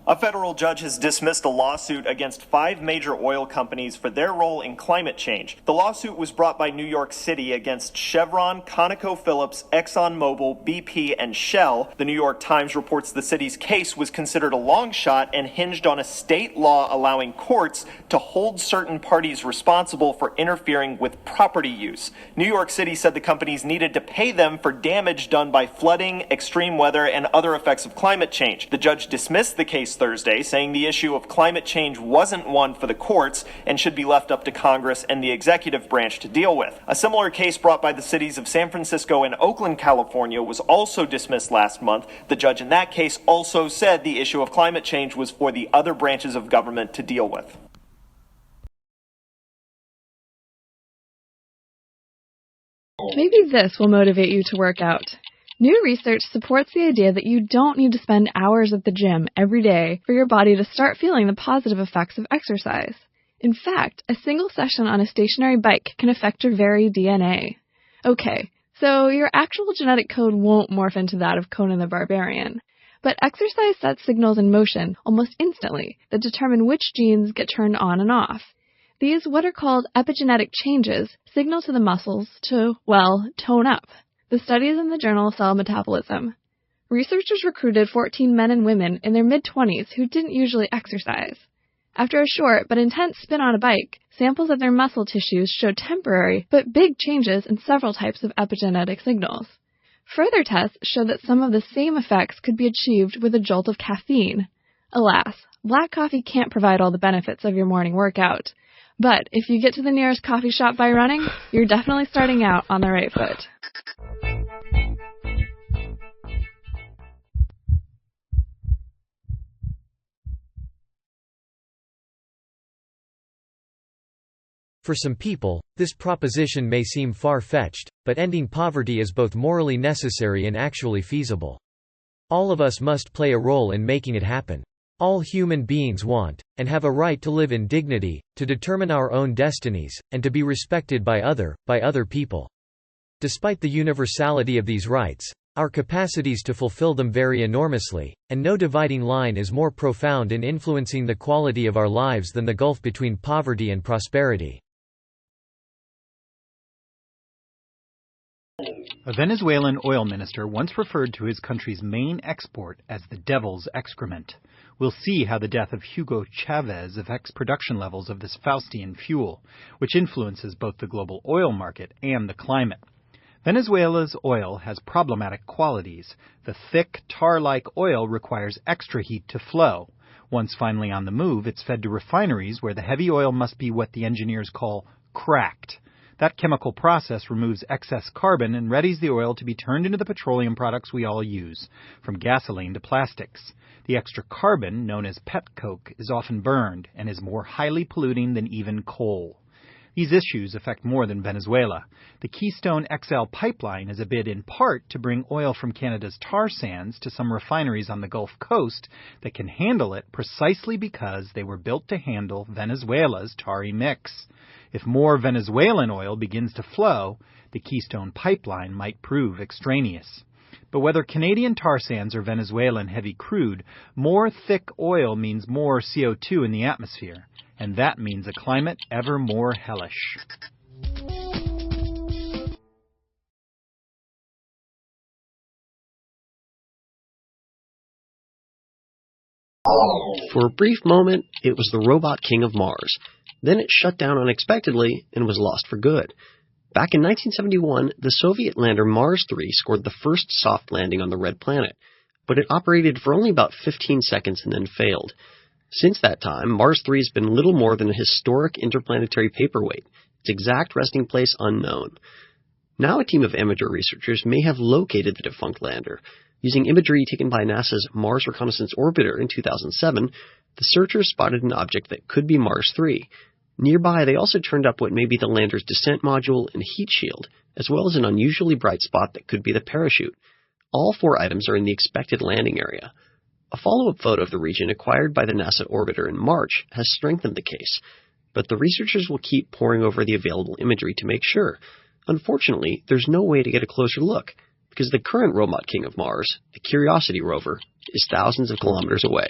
A federal judge has dismissed a lawsuit against 5 major oil companies for their role in climate change. The lawsuit was brought by New York City against Chevron, ConocoPhillips, ExxonMobil, BP, and Shell. The New York Times reports the city's case was considered a long shot and hinged on a state law allowing courts to hold certain parties responsible for interfering with property use. New York City said the companies needed to pay them for damage done by flooding, extreme weather, and other effects of climate change. The judge dismissed the case Thursday, saying the issue of climate change wasn't one for the courts and should be left up to Congress and the executive branch to deal with. A similar case brought by the cities of San Francisco and Oakland, California, was also dismissed last month. The judge in that case also said the issue of climate change was for the other branches of government to deal with. Maybe this will motivate you to work out. New research supports the idea that you don't need to spend hours at the gym every day for your body to start feeling the positive effects of exercise. In fact, a single session on a stationary bike can affect your very DNA. Okay, so your actual genetic code won't morph into that of Conan the Barbarian. But exercise sets signals in motion almost instantly that determine which genes get turned on and off. These, what are called epigenetic changes, signal to the muscles to, well, tone up. The study is in the journal Cell Metabolism. Researchers recruited 14 men and women in their mid-20s who didn't usually exercise. After a short but intense spin on a bike, samples of their muscle tissues showed temporary but big changes in several types of epigenetic signals. Further tests showed that some of the same effects could be achieved with a jolt of caffeine. Alas, black coffee can't provide all the benefits of your morning workout. But if you get to the nearest coffee shop by running, you're definitely starting out on the right foot. For some people, this proposition may seem far-fetched, but ending poverty is both morally necessary and actually feasible. All of us must play a role in making it happen. All human beings want, and have a right to live in dignity, to determine our own destinies, and to be respected by other people. Despite the universality of these rights, our capacities to fulfill them vary enormously, and no dividing line is more profound in influencing the quality of our lives than the gulf between poverty and prosperity. A Venezuelan oil minister once referred to his country's main export as the devil's excrement. We'll see how the death of Hugo Chavez affects production levels of this Faustian fuel, which influences both the global oil market and the climate. Venezuela's oil has problematic qualities. The thick, tar-like oil requires extra heat to flow. Once finally on the move, it's fed to refineries where the heavy oil must be what the engineers call cracked. That chemical process removes excess carbon and readies the oil to be turned into the petroleum products we all use, from gasoline to plastics. The extra carbon, known as petcoke, is often burned and is more highly polluting than even coal. These issues affect more than Venezuela. The Keystone XL pipeline is a bid in part to bring oil from Canada's tar sands to some refineries on the Gulf Coast that can handle it precisely because they were built to handle Venezuela's tarry mix. If more Venezuelan oil begins to flow, the Keystone pipeline might prove extraneous. But whether Canadian tar sands or Venezuelan heavy crude, more thick oil means more CO2 in the atmosphere, and that means a climate ever more hellish. For a brief moment, it was the robot king of Mars. Then it shut down unexpectedly and was lost for good. Back in 1971, the Soviet lander Mars 3 scored the first soft landing on the red planet, but it operated for only about 15 seconds and then failed. Since that time, Mars 3 has been little more than a historic interplanetary paperweight, its exact resting place unknown. Now a team of amateur researchers may have located the defunct lander. Using imagery taken by NASA's Mars Reconnaissance Orbiter in 2007, the searchers spotted an object that could be Mars 3. Nearby, they also turned up what may be the lander's descent module and heat shield, as well as an unusually bright spot that could be the parachute. All 4 items are in the expected landing area. A follow-up photo of the region acquired by the NASA orbiter in March has strengthened the case, but the researchers will keep poring over the available imagery to make sure. Unfortunately, there's no way to get a closer look, because the current robot king of Mars, the Curiosity rover, is thousands of kilometers away.